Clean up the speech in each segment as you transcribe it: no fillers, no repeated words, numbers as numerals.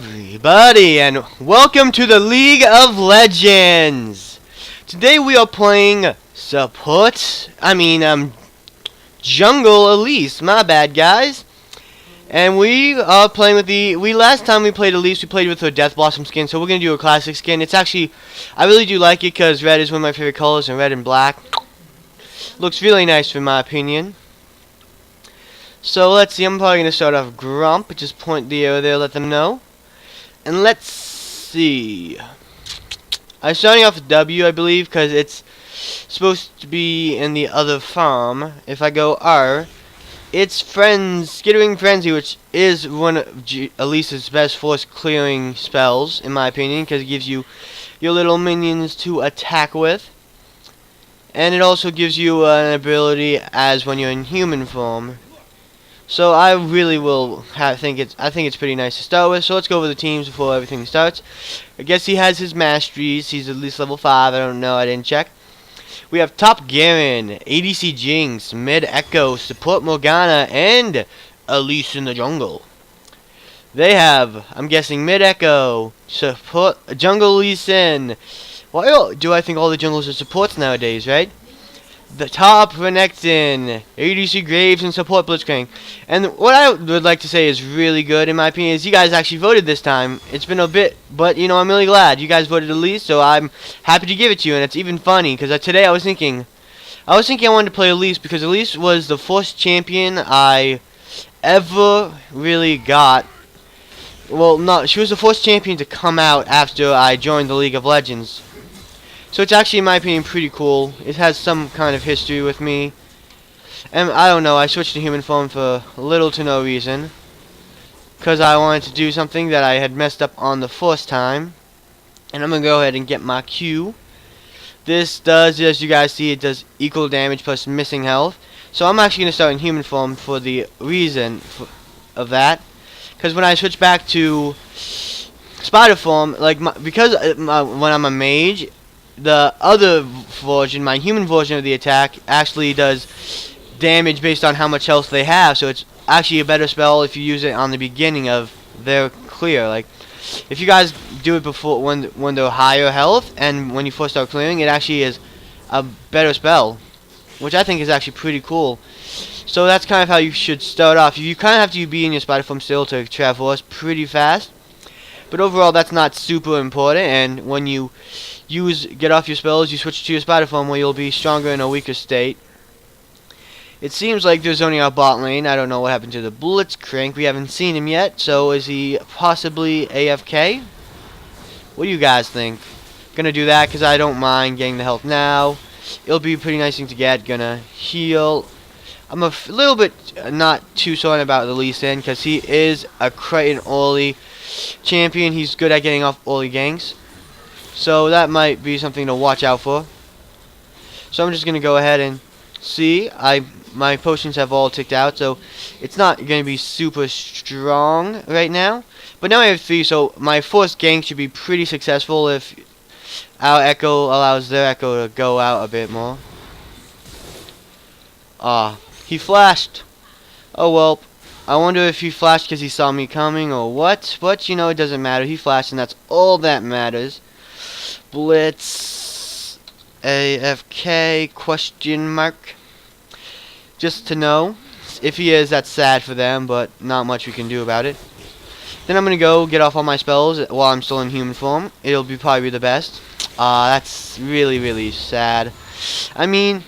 everybody, and welcome to the League of Legends. Today we are playing Jungle Elise. My bad, guys. And we are playing with last time we played Elise, we played with her Death Blossom skin, so we're going to do a classic skin. It's actually, I really do like it because red is one of my favorite colors, and red and black looks really nice in my opinion. So let's see, I'm probably going to start off Grump, just point the arrow there, let them know. And let's see. I'm starting off with W, I believe, because it's supposed to be in the other farm. If I go R, it's Skittering Frenzy, which is one of Elise's best force clearing spells, in my opinion, because it gives you your little minions to attack with. And it also gives you an ability as when you're in human form. So I really I think it's pretty nice to start with. So let's go over the teams before everything starts. I guess he has his masteries. He's at least level 5. I don't know. I didn't check. We have Top Garen, ADC Jinx, Mid Echo, Support Morgana, and Elise in the jungle. They have, I'm guessing, Mid Echo, Support Jungle Elise in. Why do I think all the jungles are supports nowadays, right? The top Renekton, ADC Graves, and support Blitzcrank. And what I would like to say is really good, in my opinion, is you guys actually voted this time. It's been a bit, but, you know, I'm really glad. You guys voted Elise, so I'm happy to give it to you. And it's even funny, because today I was thinking I wanted to play Elise, because Elise was the first champion I ever really got. Well, no, she was the first champion to come out after I joined the League of Legends. So it's actually, in my opinion, pretty cool. It has some kind of history with me. And I don't know, I switched to human form for little to no reason. Because I wanted to do something that I had messed up on the first time. And I'm going to go ahead and get my Q. This does, as you guys see, it does equal damage plus missing health. So I'm actually going to start in human form for the reason of that. Because when I switch back to spider form, like because when I'm a mage, the other version, my human version of the attack, actually does damage based on how much health they have. So it's actually a better spell if you use it on the beginning of their clear. Like, if you guys do it before when they're higher health, and when you first start clearing, it actually is a better spell, which I think is actually pretty cool. So that's kind of how you should start off. You kind of have to be in your spider form still to traverse pretty fast. But overall, that's not super important, and when you get off your spells, you switch to your spider form where you'll be stronger in a weaker state. It seems like there's only our bot lane. I don't know what happened to the Blitzcrank. We haven't seen him yet, so is he possibly AFK? What do you guys think? Gonna do that because I don't mind getting the health now. It'll be a pretty nice thing to get. Gonna heal. I'm a little bit not too certain about the Lee Sin because he is a Crichton early champion. He's good at getting off early ganks. So that might be something to watch out for. So I'm just going to go ahead and see. My potions have all ticked out, so it's not going to be super strong right now. But now I have 3, so my first gank should be pretty successful if our Echo allows their Echo to go out a bit more. He flashed. Oh well. I wonder if he flashed because he saw me coming or what. But, you know, it doesn't matter. He flashed, and that's all that matters. Blitz. AFK. Question mark. Just to know. If he is, that's sad for them, but not much we can do about it. Then I'm going to go get off all my spells while I'm still in human form. It'll be probably the best. That's really, really sad. I mean,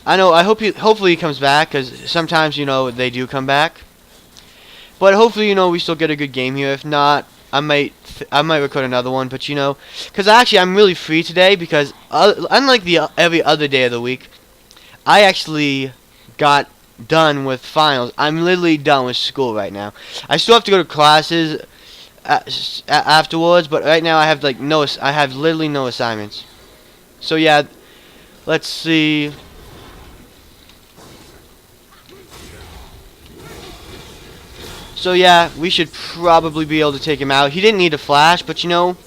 I know, hopefully he comes back, because sometimes, you know, they do come back. But hopefully, you know, we still get a good game here. If not, I might record another one. But, you know, because actually I'm really free today because unlike every other day of the week, I actually got done with finals. I'm literally done with school right now. I still have to go to classes afterwards, but right now I have literally no assignments. So yeah, let's see. So yeah, we should probably be able to take him out. He didn't need a flash, but you know,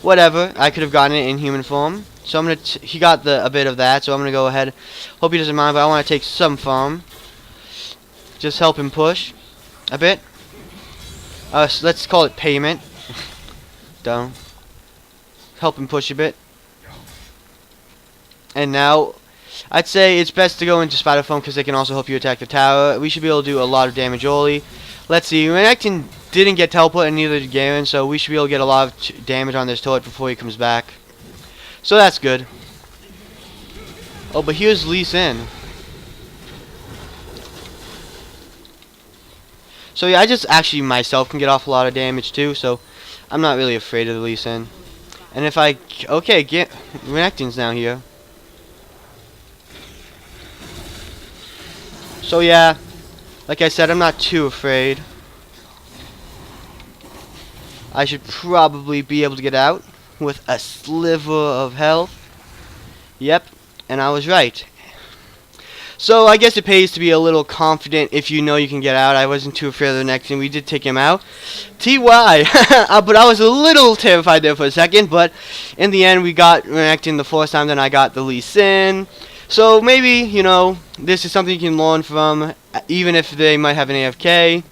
whatever. I could have gotten it in human form. So I'm gonna. He got a bit of that, so I'm gonna go ahead. Hope he doesn't mind, but I want to take some farm. Just help him push a bit. So let's call it payment. down. Help him push a bit. And now, I'd say it's best to go into Spider Foam because they can also help you attack the tower. We should be able to do a lot of damage early. Let's see, Renekton didn't get teleport and neither did Garen, so we should be able to get a lot of damage on this turret before he comes back. So that's good. Oh, but here's Elise in. So yeah, I just actually myself can get off a lot of damage too, so I'm not really afraid of the Elise in. And if I... Okay, Renekton's now here. So yeah, like I said, I'm not too afraid. I should probably be able to get out with a sliver of health. Yep, and I was right. So I guess it pays to be a little confident if you know you can get out. I wasn't too afraid of the next thing. We did take him out. TY. But I was a little terrified there for a second. But in the end, we got Renekton the first time. Then I got the Lee Sin. So maybe, you know, this is something you can learn from, even if they might have an AFK.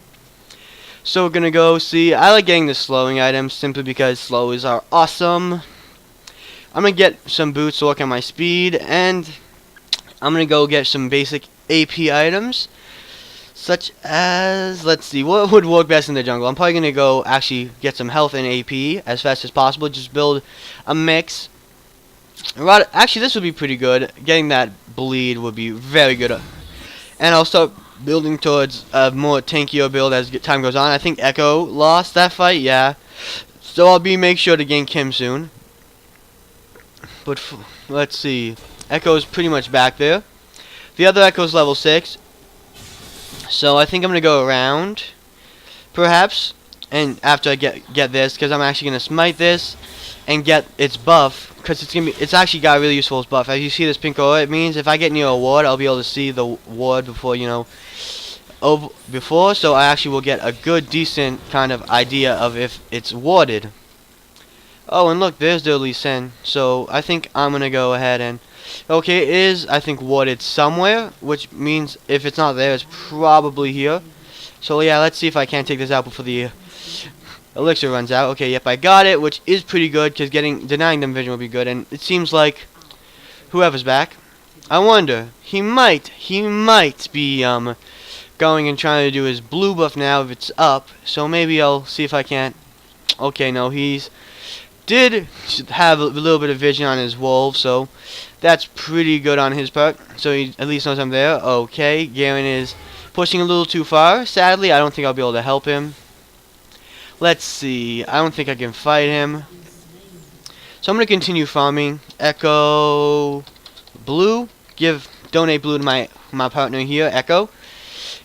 So we're going to go see. I like getting the slowing items simply because slows are awesome. I'm going to get some boots to work on my speed. And I'm going to go get some basic AP items. Such as, let's see, what would work best in the jungle? I'm probably going to go actually get some health and AP as fast as possible. Just build a mix. Actually, this would be pretty good. Getting that bleed would be very good. And I'll start building towards a more tankier build as time goes on. I think Echo lost that fight, yeah. So I'll make sure to gain Kim soon. But let's see. Echo's pretty much back there. The other Echo's level 6. So I think I'm going to go around, perhaps. And after I get this, because I'm actually going to smite this and get its buff. Because it's actually got a really useful buff. As you see this pink aura, it means if I get near a ward, I'll be able to see the ward before, you know, so I actually will get a good, decent kind of idea of if it's warded. Oh, and look, there's the Elise in. So I think I'm going to go ahead and... Okay, it is, I think, warded somewhere, which means if it's not there, it's probably here. So yeah, let's see if I can't take this out before the elixir runs out. Okay, yep, I got it, which is pretty good, because denying them vision will be good, and it seems like whoever's back, I wonder, he might be, going and trying to do his blue buff now if it's up, so maybe I'll see if I can't. Okay, no, did have a little bit of vision on his wolf, so that's pretty good on his part. So he at least knows I'm there. Okay, Garen is pushing a little too far. Sadly, I don't think I'll be able to help him. Let's see. I don't think I can fight him. So I'm going to continue farming. Echo blue. Donate blue to my partner here, Echo.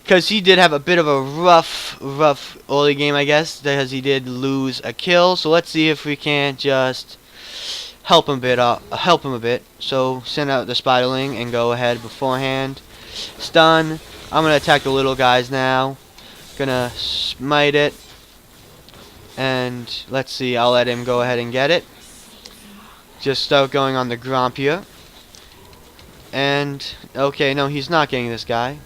Because he did have a bit of a rough early game, I guess, because he did lose a kill. So let's see if we can't just help him a bit. So send out the Spiderling and go ahead beforehand. Stun. I'm gonna attack the little guys now. Gonna smite it, and let's see. I'll let him go ahead and get it. Just start going on the Gromp here. And okay, no, he's not getting this guy.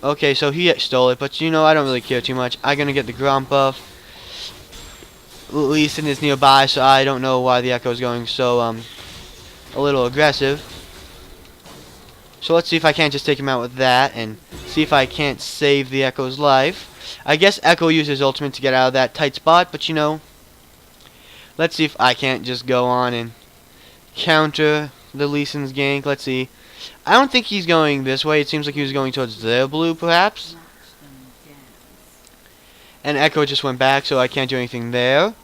Okay, so he stole it, but you know, I don't really care too much. I'm gonna get the Gromp buff. Elise is nearby, so I don't know why the Echo is going so a little aggressive. So let's see if I can't just take him out with that, and see if I can't save the Echo's life. I guess Echo used his ultimate to get out of that tight spot, but you know, let's see if I can't just go on and counter the Lee Sin's gank. Let's see. I don't think he's going this way. It seems like he was going towards their blue, perhaps. And Echo just went back, so I can't do anything there.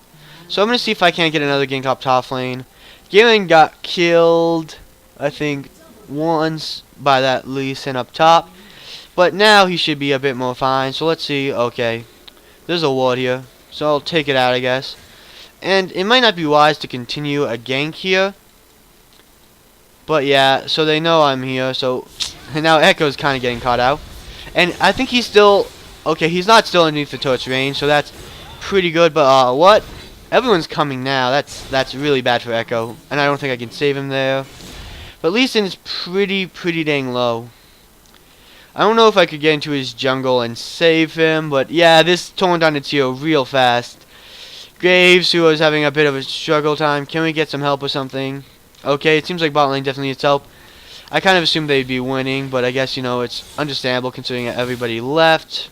So I'm going to see if I can't get another gank up top lane. Garen got killed, I think, once by that Lee Sin up top. But now he should be a bit more fine. So let's see. Okay. There's a ward here. So I'll take it out, I guess. And it might not be wise to continue a gank here. But yeah, so they know I'm here. So and now Echo's kind of getting caught out. And I think he's still... Okay, he's not still underneath the torch range, so that's pretty good. But what? Everyone's coming now. That's really bad for Echo, and I don't think I can save him there. But Lee Sin is pretty dang low. I don't know if I could get into his jungle and save him, but yeah, this turned on its heel real fast. Graves, who was having a bit of a struggle time. Can we get some help or something? Okay, it seems like bot lane definitely needs help. I kind of assumed they'd be winning, but I guess, you know, it's understandable considering that everybody left.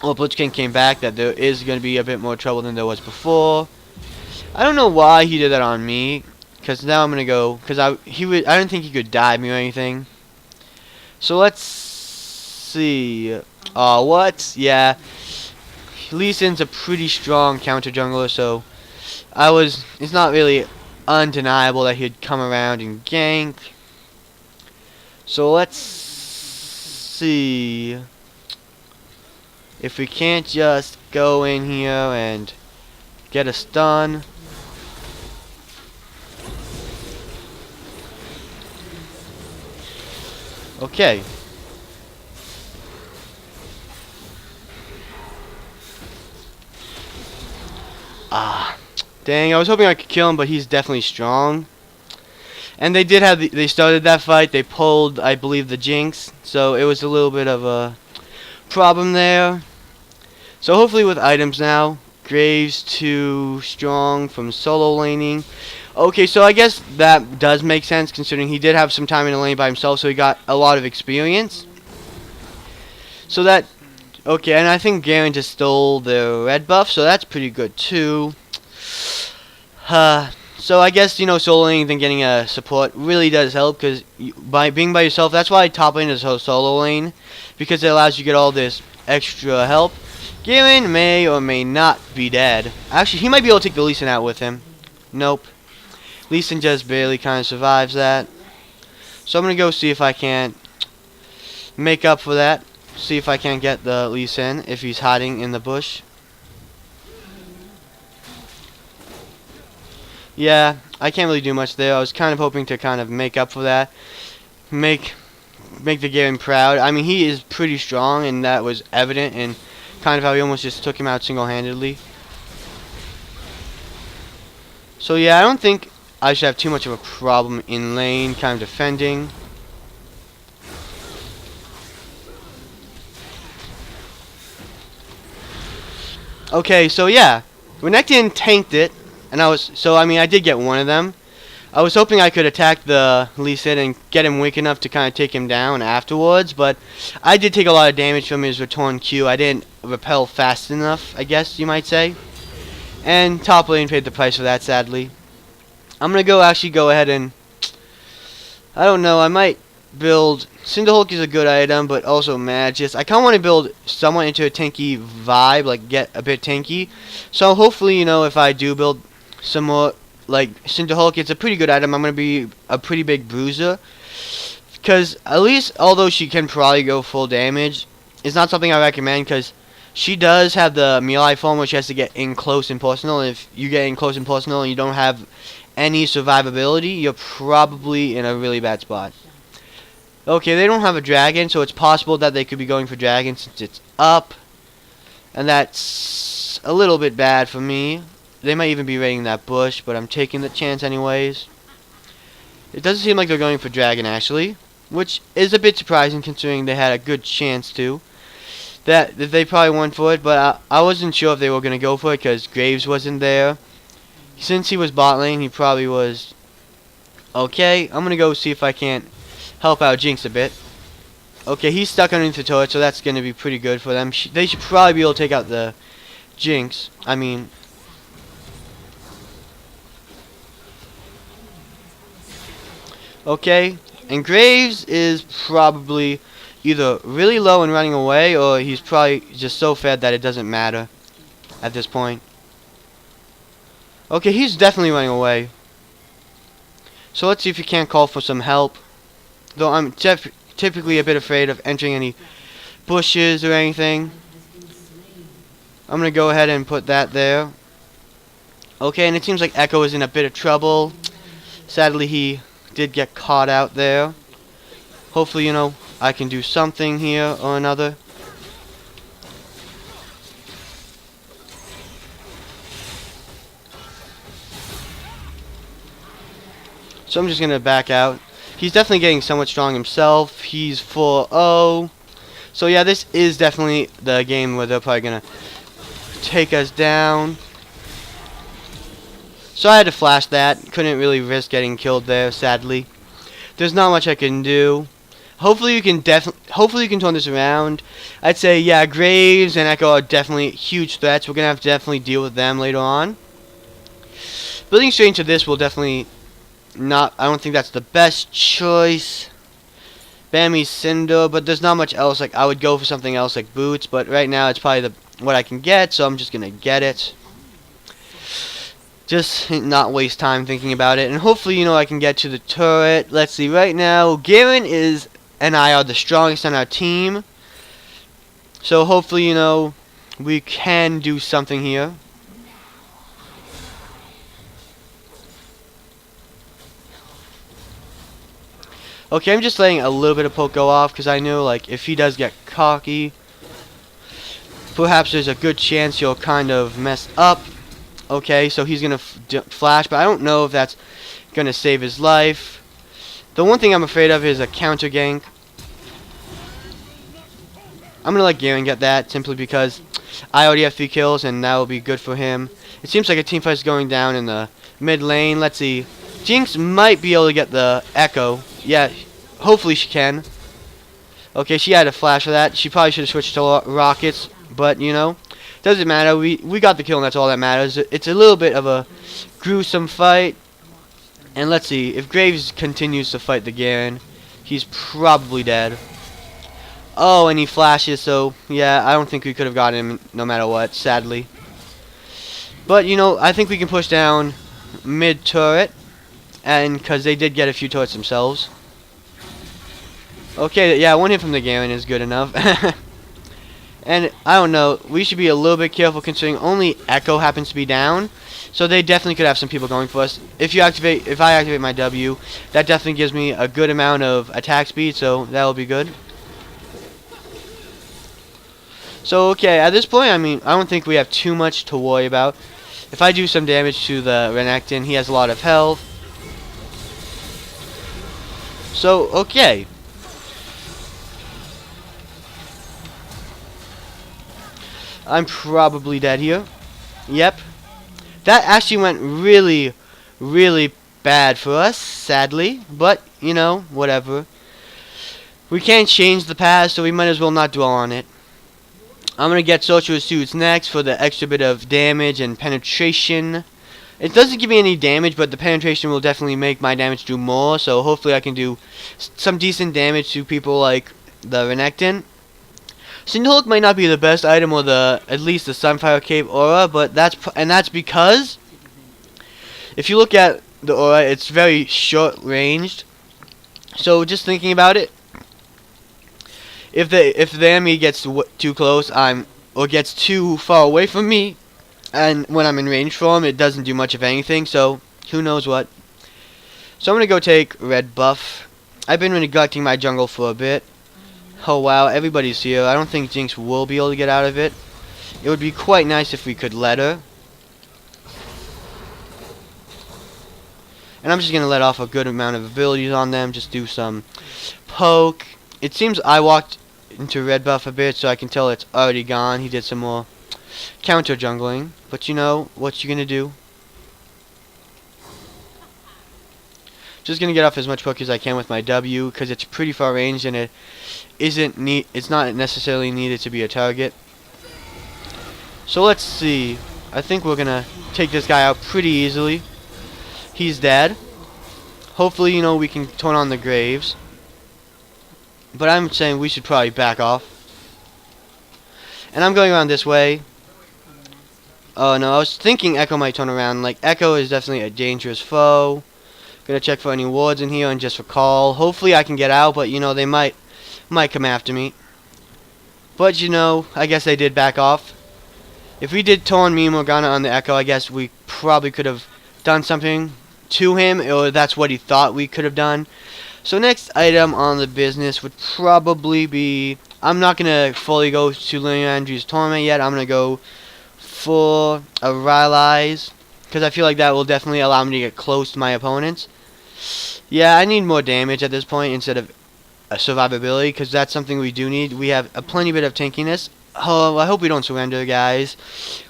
Well, Blitzking came back, that there is going to be a bit more trouble than there was before. I don't know why he did that on me, because now I'm going to go, because I didn't think he could dive me or anything. So let's see. What? Yeah. Lee Sin's a pretty strong counter jungler, so it's not really undeniable that he'd come around and gank. So let's see if we can't just go in here and get a stun. Okay. Dang, I was hoping I could kill him, but he's definitely strong. And they did have they started that fight. They pulled, I believe, the Jinx, so it was a little bit of a problem there. So hopefully with items now, Graves too strong from solo laning. Okay, so I guess that does make sense considering he did have some time in the lane by himself, so he got a lot of experience. So that, okay, and I think Garen just stole the red buff, so that's pretty good too. So I guess, you know, soloing and getting a support really does help, because by being by yourself, that's why top lane is a solo lane, because it allows you to get all this extra help. Garen may or may not be dead. Actually, he might be able to take the Lee Sin out with him. Nope. Lee Sin just barely kind of survives that. So I'm going to go see if I can make up for that. See if I can get the Lee Sin if he's hiding in the bush. Yeah, I can't really do much there. I was kind of hoping to kind of make up for that. Make the Garen proud. I mean, he is pretty strong, and that was evident in kind of how he almost just took him out single-handedly. So yeah, I don't think I should have too much of a problem in lane, kind of defending. Okay, so yeah, Renekton tanked it. And I did get one of them. I was hoping I could attack the Lee Sin and get him weak enough to kind of take him down afterwards, but I did take a lot of damage from his return Q. I didn't repel fast enough, I guess you might say. And top lane paid the price for that, sadly. I'm going to actually go ahead and, I don't know, I might build, Cinderhulk is a good item, but also Magus. I kind of want to build somewhat into a tanky vibe, like get a bit tanky. So hopefully, you know, if I do build some more, like Cinderhulk, it's a pretty good item. I'm going to be a pretty big bruiser, because at least, although she can probably go full damage, it's not something I recommend, because she does have the melee form, which has to get in close and personal. And if you get in close and personal and you don't have any survivability, you're probably in a really bad spot. Okay, they don't have a dragon, so it's possible that they could be going for dragon since it's up, and that's a little bit bad for me. They might even be raiding that bush, but I'm taking the chance anyways. It doesn't seem like they're going for dragon, actually, which is a bit surprising considering they had a good chance to. That they probably went for it, but I wasn't sure if they were going to go for it because Graves wasn't there. Since he was bot lane, he probably was. Okay, I'm going to go see if I can't help out Jinx a bit. Okay, he's stuck underneath the turret, so that's going to be pretty good for them. They should probably be able to take out the Jinx. I mean, okay, and Graves is probably either really low and running away, or he's probably just so fed that it doesn't matter at this point. Okay, he's definitely running away. So let's see if he can't call for some help. Though I'm typically a bit afraid of entering any bushes or anything. I'm going to go ahead and put that there. Okay, and it seems like Echo is in a bit of trouble. Sadly, he did get caught out there. Hopefully, you know, I can do something here or another. So I'm just going to back out. He's definitely getting somewhat strong himself. He's 4-0. So yeah, this is definitely the game where they're probably going to take us down. So I had to flash that. Couldn't really risk getting killed there, sadly. There's not much I can do. Hopefully you can turn this around. I'd say, yeah, Graves and Echo are definitely huge threats. We're gonna have to definitely deal with them later on. Building straight into this will definitely not. I don't think that's the best choice. Bammy Cinder, but there's not much else. Like, I would go for something else like Boots, but right now it's probably what I can get, so I'm just gonna get it. Just not waste time thinking about it, and hopefully, I can get to the turret. Let's see. Right now, Garen and I are the strongest on our team, so hopefully, we can do something here. Okay, I'm just letting a little bit of poke go off because I know, like, if he does get cocky, perhaps there's a good chance he'll kind of mess up. Okay, so he's gonna flash, but I don't know if that's gonna save his life. The one thing I'm afraid of is a counter gank. I'm gonna let Garen get that simply because I already have 3 kills and that will be good for him. It seems like a team fight is going down in the mid lane. Let's see. Jinx might be able to get the Echo. Yeah, hopefully she can. Okay, she had a flash for that. She probably should have switched to rockets, but doesn't matter. We got the kill and that's all that matters. It's a little bit of a gruesome fight. And let's see, if Graves continues to fight the Garen, he's probably dead. Oh, and he flashes, so yeah, I don't think we could have got him no matter what, sadly. But I think we can push down mid turret, and because they did get a few turrets themselves. Okay, yeah, one hit from the Garen is good enough. And I don't know, we should be a little bit careful considering only Echo happens to be down. So they definitely could have some people going for us. If I activate my W, that definitely gives me a good amount of attack speed, so that will be good. So okay, at this point, I don't think we have too much to worry about. If I do some damage to the Renekton, he has a lot of health. So, okay. I'm probably dead here. Yep. That actually went really, really bad for us, sadly. But, whatever. We can't change the past, so we might as well not dwell on it. I'm going to get Sorcerer's Suits next for the extra bit of damage and penetration. It doesn't give me any damage, but the penetration will definitely make my damage do more. So hopefully I can do some decent damage to people like the Renekton. Cinderhook might not be the best item, or at least the Sunfire Cape aura, but that's because if you look at the aura, it's very short ranged. So just thinking about it, if the enemy gets too close, or gets too far away from me, and when I'm in range for him, it doesn't do much of anything. So who knows what. So I'm gonna go take red buff. I've been neglecting my jungle for a bit. Oh wow, everybody's here. I don't think Jinx will be able to get out of it. It would be quite nice if we could let her. And I'm just going to let off a good amount of abilities on them. Just do some poke. It seems I walked into red buff a bit, so I can tell it's already gone. He did some more counter jungling. But what you going to do? Just going to get off as much poke as I can with my W, because it's pretty far ranged and it's not necessarily needed to be a target. So let's see. I think we're going to take this guy out pretty easily. He's dead. Hopefully, we can turn on the Graves. But I'm saying we should probably back off. And I'm going around this way. Oh no, I was thinking Echo might turn around. Like, Echo is definitely a dangerous foe. Gonna check for any wards in here and just recall. Hopefully I can get out, but they might come after me. But I guess they did back off. If we did turn me Morgana on the Echo, I guess we probably could have done something to him, or that's what he thought we could have done. So next item on the business would probably be, I'm not gonna fully go to Linear Andrew's tournament yet. I'm gonna go for a Rylai's, because I feel like that will definitely allow me to get close to my opponents. Yeah, I need more damage at this point instead of survivability, because that's something we do need. We have a plenty bit of tankiness. Oh, I hope we don't surrender, guys.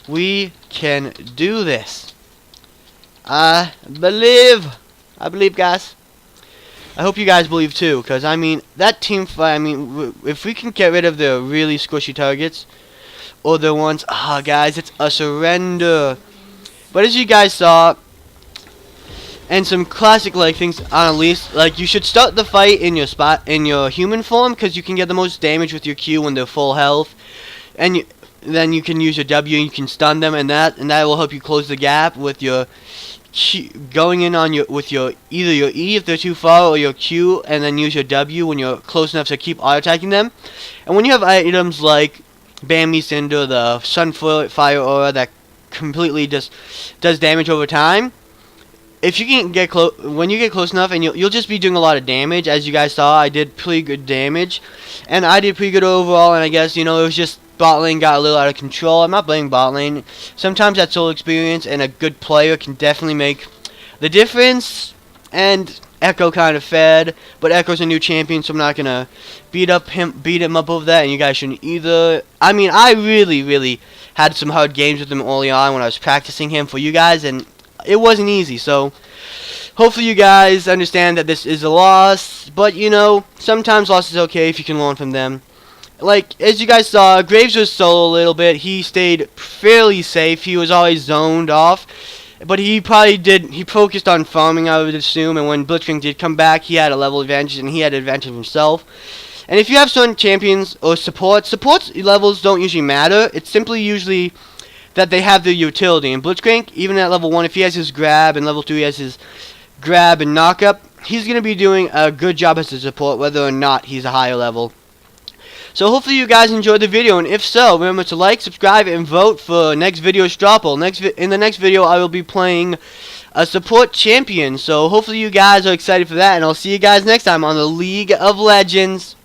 We can do this. I believe, guys. I hope you guys believe too, because I mean that team fight. I mean, if we can get rid of the really squishy targets, or the ones, guys, it's a surrender. But as you guys saw, and some classic like things on Elise, like you should start the fight in your human form, because you can get the most damage with your Q when they're full health, and then you can use your W and you can stun them, and that will help you close the gap with your Q, going in on with your either your E if they're too far, or your Q, and then use your W when you're close enough to keep auto attacking them. And when you have items like Bambi Cinder, the Sunfire Aura that completely just does damage over time, if you can get close, when you get close enough, and you'll just be doing a lot of damage. As you guys saw, I did pretty good damage, and I did pretty good overall. And I guess it was just bot lane got a little out of control. I'm not blaming bot lane. Sometimes that solo experience and a good player can definitely make the difference. And Echo kind of fed, but Echo's a new champion, so I'm not gonna beat him up over that. And you guys shouldn't either. I mean, I really had some hard games with him early on when I was practicing him for you guys, and it wasn't easy. So hopefully you guys understand that this is a loss, but sometimes loss is okay if you can learn from them. Like, as you guys saw, Graves was solo a little bit. He stayed fairly safe. He was always zoned off, but he focused on farming, I would assume, and when Blitzcrank did come back, he had a level advantage, and he had an advantage himself. And if you have certain champions or supports levels don't usually matter. It's simply usually that they have their utility. And Blitzcrank, even at level 1, if he has his grab, and level 2 he has his grab and knockup, he's going to be doing a good job as a support, whether or not he's a higher level. So hopefully you guys enjoyed the video, and if so, remember to like, subscribe, and vote for next video's dropple. In the next video, I will be playing a support champion, so hopefully you guys are excited for that, and I'll see you guys next time on the League of Legends.